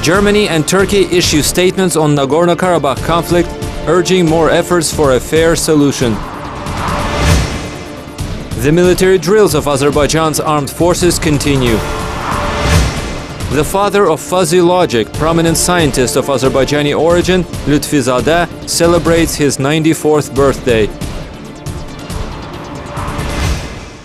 Germany and Turkey issue statements on Nagorno-Karabakh conflict, urging more efforts for a fair solution. The military drills of Azerbaijan's armed forces continue. The father of fuzzy logic, prominent scientist of Azerbaijani origin, Lutfizadeh, celebrates his 94th birthday.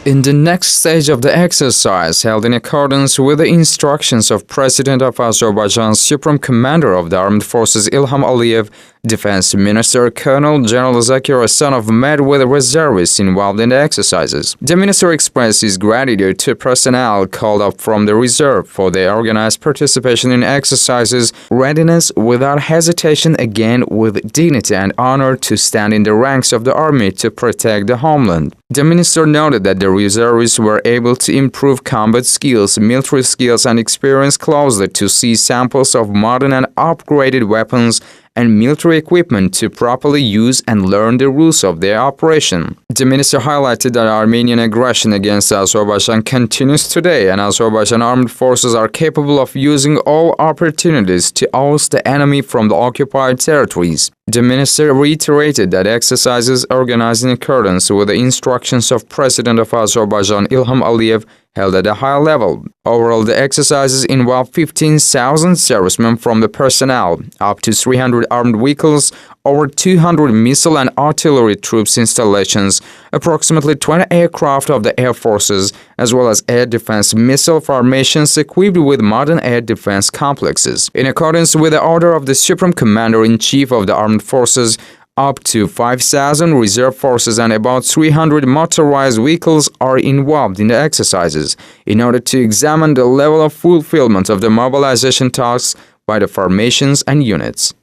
In the next stage of the exercise, held in accordance with the instructions of President of Azerbaijan's Supreme Commander of the Armed Forces Ilham Aliyev, Defense Minister Colonel General Zakir Asanov met with reservists involved in the exercises. The minister expressed his gratitude to personnel called up from the reserve for their organized participation in exercises, readiness without hesitation, again with dignity and honor to stand in the ranks of the army to protect the homeland. The minister noted that the reservists were able to improve combat skills, military skills, and experience closely to see samples of modern and upgraded weapons and military equipment to properly use and learn the rules of their operation. The minister highlighted that Armenian aggression against Azerbaijan continues today, and Azerbaijan armed forces are capable of using all opportunities to oust the enemy from the occupied territories. The minister reiterated that exercises organized in accordance with the instructions of President of Azerbaijan Ilham Aliyev held at a high level. Overall, the exercises involved 15,000 servicemen from the personnel, up to 300 armed vehicles, over 200 missile and artillery troops installations, approximately 20 aircraft of the air forces, as well as air defense missile formations equipped with modern air defense complexes. In accordance with the order of the Supreme Commander-in-Chief of the Armed Forces, up to 5,000 reserve forces and about 300 motorized vehicles are involved in the exercises in order to examine the level of fulfillment of the mobilization tasks by the formations and units.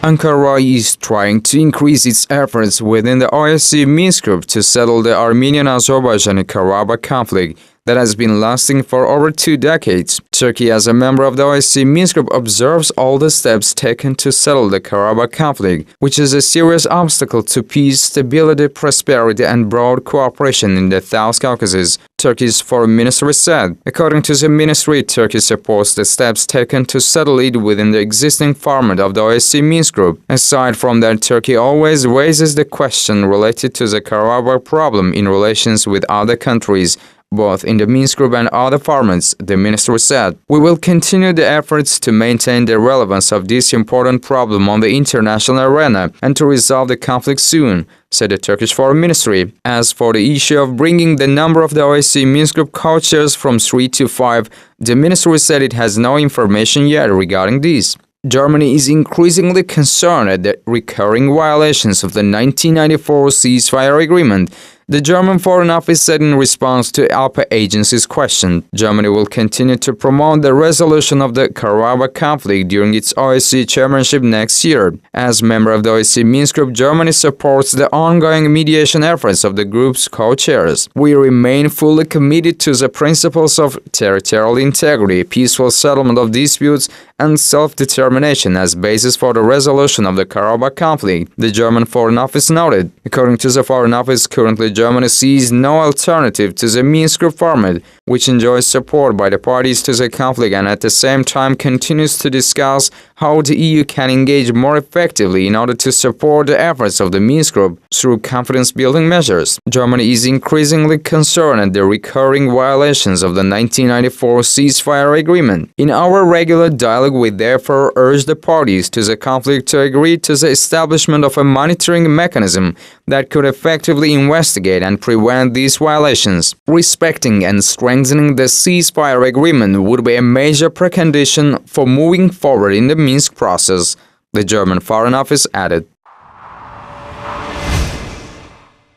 Ankara is trying to increase its efforts within the OSCE Minsk Group to settle the Armenian-Azerbaijani Karabakh conflict that has been lasting for over 2 decades. Turkey, as a member of the OSCE Minsk Group, observes all the steps taken to settle the Karabakh conflict, which is a serious obstacle to peace, stability, prosperity, and broad cooperation in the South Caucasus, Turkey's foreign ministry said. According to the ministry, Turkey supports the steps taken to settle it within the existing format of the OSCE Minsk Group. Aside from that, Turkey always raises the question related to the Karabakh problem in relations with other countries, both in the Minsk Group and other formats, the minister said. We will continue the efforts to maintain the relevance of this important problem on the international arena and to resolve the conflict soon, said the Turkish Foreign Ministry. As for the issue of bringing the number of the OSCE Minsk Group co-chairs from 3 to 5, the ministry said it has no information yet regarding this. Germany is increasingly concerned at the recurring violations of the 1994 ceasefire agreement. The German Foreign Office said in response to ALPA agency's question, Germany will continue to promote the resolution of the Karabakh conflict during its OSCE chairmanship next year. As member of the OSCE Minsk Group, Germany supports the ongoing mediation efforts of the group's co-chairs. We remain fully committed to the principles of territorial integrity, peaceful settlement of disputes, and self-determination as basis for the resolution of the Karabakh conflict, the German Foreign Office noted. According to the Foreign Office, currently Germany sees no alternative to the Minsk Group format, which enjoys support by the parties to the conflict and at the same time continues to discuss how the EU can engage more effectively in order to support the efforts of the Minsk Group through confidence-building measures. Germany is increasingly concerned at the recurring violations of the 1994 ceasefire agreement. In our regular dialogue, we therefore urge the parties to the conflict to agree to the establishment of a monitoring mechanism that could effectively investigate and prevent these violations. Respecting and strengthening the ceasefire agreement would be a major precondition for moving forward in the Minsk process, the German Foreign Office added.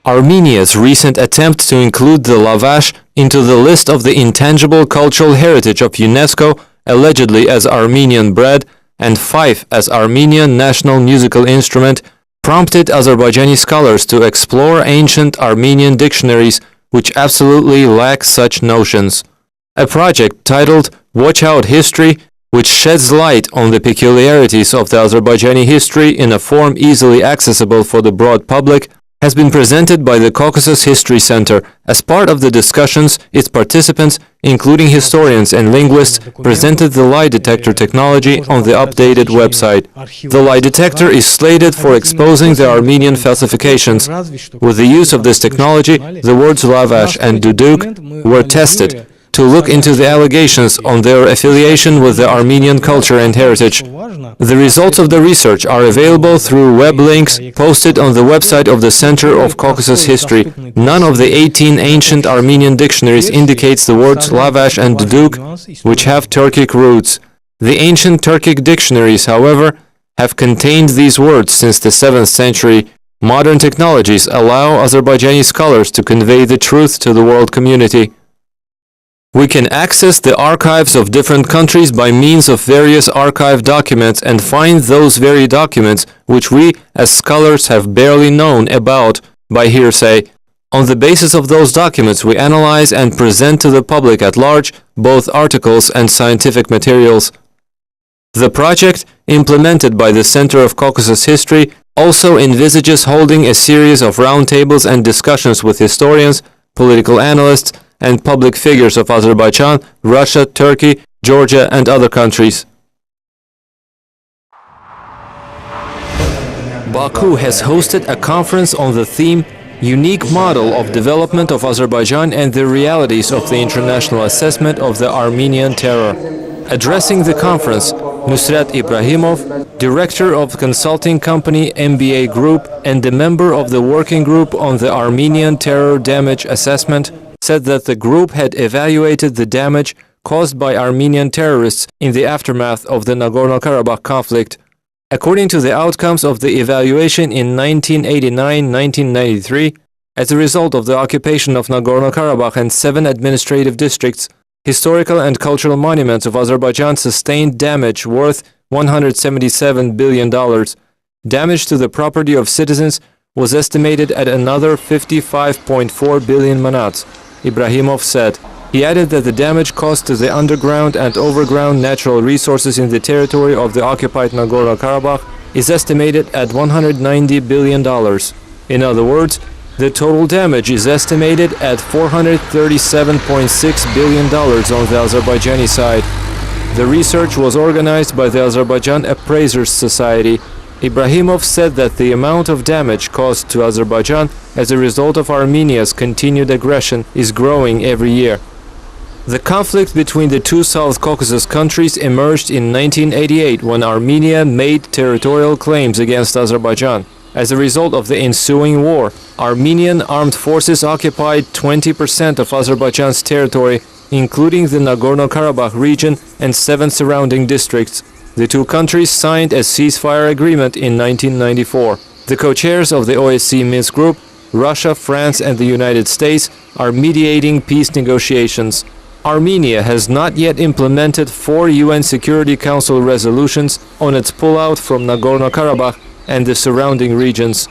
Armenia's recent attempt to include the lavash into the list of the intangible cultural heritage of UNESCO, allegedly as Armenian bread, and fife as Armenian national musical instrument, prompted Azerbaijani scholars to explore ancient Armenian dictionaries which absolutely lack such notions. A project titled Watch Out History, which sheds light on the peculiarities of the Azerbaijani history in a form easily accessible for the broad public, has been presented by the Caucasus History Center. As part of the discussions, its participants, including historians and linguists, presented the lie detector technology on the updated website. The lie detector is slated for exposing the Armenian falsifications. With the use of this technology, the words lavash and duduk were tested to look into the allegations on their affiliation with the Armenian culture and heritage. The results of the research are available through web links posted on the website of the Center of Caucasus History. None of the 18 ancient Armenian dictionaries indicates the words lavash and duduk, which have Turkic roots. The ancient Turkic dictionaries, however, have contained these words since the 7th century. Modern technologies allow Azerbaijani scholars to convey the truth to the world community. We can access the archives of different countries by means of various archive documents and find those very documents which we, as scholars, have barely known about by hearsay. On the basis of those documents, we analyze and present to the public at large both articles and scientific materials. The project, implemented by the Center of Caucasus History, also envisages holding a series of roundtables and discussions with historians, political analysts, and public figures of Azerbaijan, Russia, Turkey, Georgia, and other countries. Baku has hosted a conference on the theme Unique Model of Development of Azerbaijan and the Realities of the International Assessment of the Armenian Terror. Addressing the conference, Nusrat Ibrahimov, director of consulting company MBA Group and a member of the working group on the Armenian Terror Damage Assessment, said that the group had evaluated the damage caused by Armenian terrorists in the aftermath of the Nagorno-Karabakh conflict. According to the outcomes of the evaluation in 1989-1993, as a result of the occupation of Nagorno-Karabakh and 7 administrative districts, historical and cultural monuments of Azerbaijan sustained damage worth $177 billion. Damage to the property of citizens was estimated at another 55.4 billion manats, Ibrahimov said. He added that the damage caused to the underground and overground natural resources in the territory of the occupied Nagorno-Karabakh is estimated at $190 billion. In other words, the total damage is estimated at $437.6 billion on the Azerbaijani side. The research was organized by the Azerbaijan Appraisers Society. Ibrahimov said that the amount of damage caused to Azerbaijan as a result of Armenia's continued aggression is growing every year. The conflict between the two South Caucasus countries emerged in 1988 when Armenia made territorial claims against Azerbaijan. As a result of the ensuing war, Armenian armed forces occupied 20% of Azerbaijan's territory, including the Nagorno-Karabakh region and 7 surrounding districts. The two countries signed a ceasefire agreement in 1994. The co-chairs of the OSCE Minsk Group, Russia, France, and the United States, are mediating peace negotiations. Armenia has not yet implemented 4 UN Security Council resolutions on its pullout from Nagorno-Karabakh and the surrounding regions.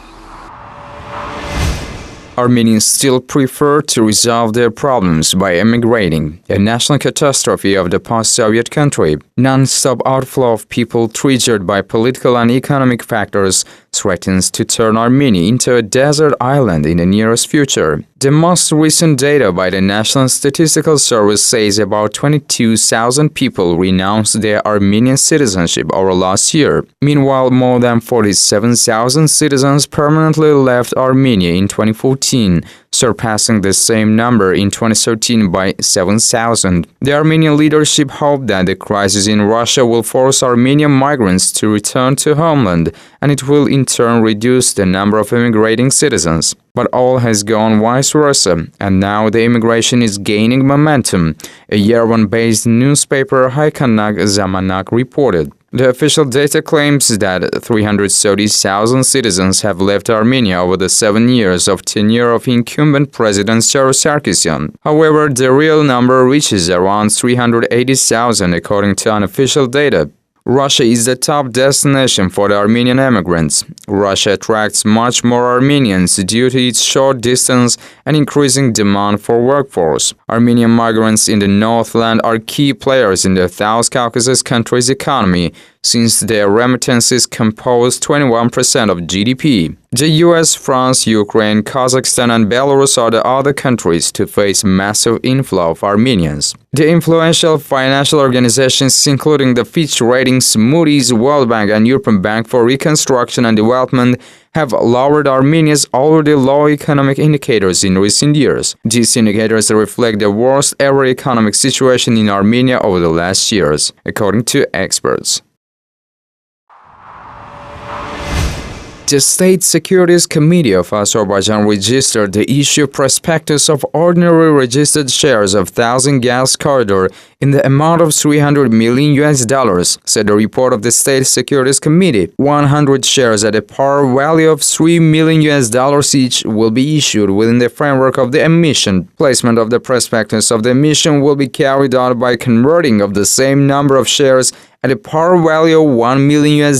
Armenians still prefer to resolve their problems by emigrating, a national catastrophe of the post-Soviet country. Non-stop outflow of people triggered by political and economic factors threatens to turn Armenia into a desert island in the nearest future. The most recent data by the National Statistical Service says about 22,000 people renounced their Armenian citizenship over last year. Meanwhile, more than 47,000 citizens permanently left Armenia in 2014, surpassing the same number in 2013 by 7,000. The Armenian leadership hoped that the crisis in Russia will force Armenian migrants to return to homeland, and it will in turn reduce the number of immigrating citizens. But all has gone vice versa, and now the immigration is gaining momentum, a Yerevan-based newspaper Haykanak Zamanak reported. The official data claims that 330,000 citizens have left Armenia over the 7 years of tenure of incumbent President Sarkisyan. However, the real number reaches around 380,000 according to unofficial data. Russia is the top destination for the Armenian immigrants. Russia attracts much more Armenians due to its short distance and increasing demand for workforce. Armenian migrants in the Northland are key players in the South Caucasus country's economy, since their remittances compose 21% of GDP. The US, France, Ukraine, Kazakhstan, and Belarus are the other countries to face massive inflow of Armenians. The influential financial organizations, including the Fitch Ratings, Moody's, World Bank, and European Bank for Reconstruction and Development, have lowered Armenia's already low economic indicators in recent years. These indicators reflect the worst ever economic situation in Armenia over the last years, according to experts. The State Securities Committee of Azerbaijan registered the issue prospectus of ordinary registered shares of 1,000 gas corridor in the amount of $300 million, said the report of the State Securities Committee. 100 shares at a par value of $3 million each will be issued within the framework of the emission. Placement of the prospectus of the emission will be carried out by converting of the same number of shares at a par value of $1 million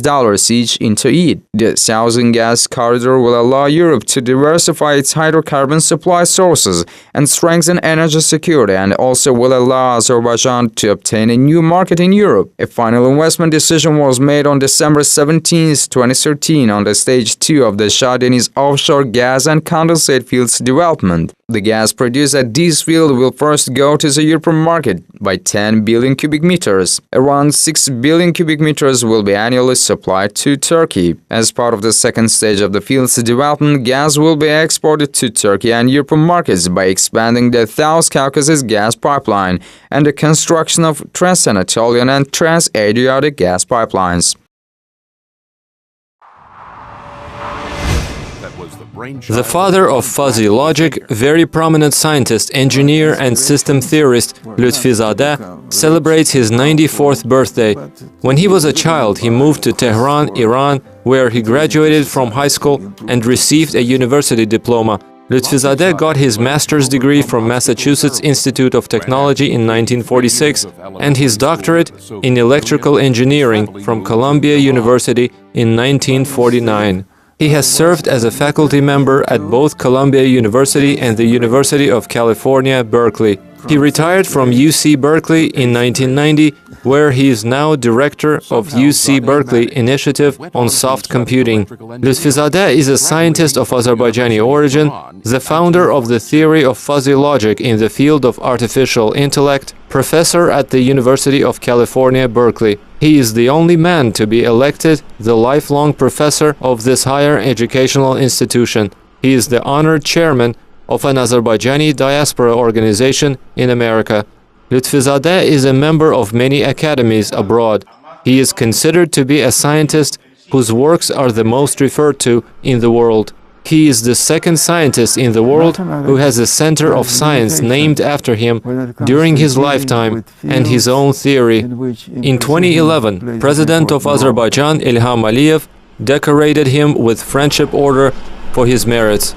each into it. The Southern Gas Corridor will allow Europe to diversify its hydrocarbon supply sources and strengthen energy security, and also will allow Azerbaijan to obtain a new market in Europe. A final investment decision was made on December 17, 2013 on the Stage 2 of the Shah Deniz offshore gas and condensate fields development. The gas produced at this field will first go to the European market by 10 billion cubic meters. Around 6 billion cubic meters will be annually supplied to Turkey. As part of the second stage of the field's development, gas will be exported to Turkey and European markets by expanding the South Caucasus gas pipeline and the construction of Trans-Anatolian and Trans-Adriatic gas pipelines. The father of fuzzy logic, very prominent scientist, engineer, and system theorist Lutfizadeh celebrates his 94th birthday. When he was a child, he moved to Tehran, Iran, where he graduated from high school and received a university diploma. Lutfizadeh got his master's degree from Massachusetts Institute of Technology in 1946 and his doctorate in electrical engineering from Columbia University in 1949. He has served as a faculty member at both Columbia University and the University of California, Berkeley. He retired from UC Berkeley in 1990, where he is now director of UC Berkeley Initiative on Soft Computing. Lutfizadeh is a scientist of Azerbaijani origin, the founder of the theory of fuzzy logic in the field of artificial intellect, professor at the University of California, Berkeley. He is the only man to be elected the lifelong professor of this higher educational institution. He is the honored chairman of an Azerbaijani diaspora organization in America. Lutfizadeh is a member of many academies abroad. He is considered to be a scientist whose works are the most referred to in the world. He is the second scientist in the world who has a center of science named after him during his lifetime and his own theory. In 2011, President of Azerbaijan Ilham Aliyev decorated him with Friendship Order for his merits.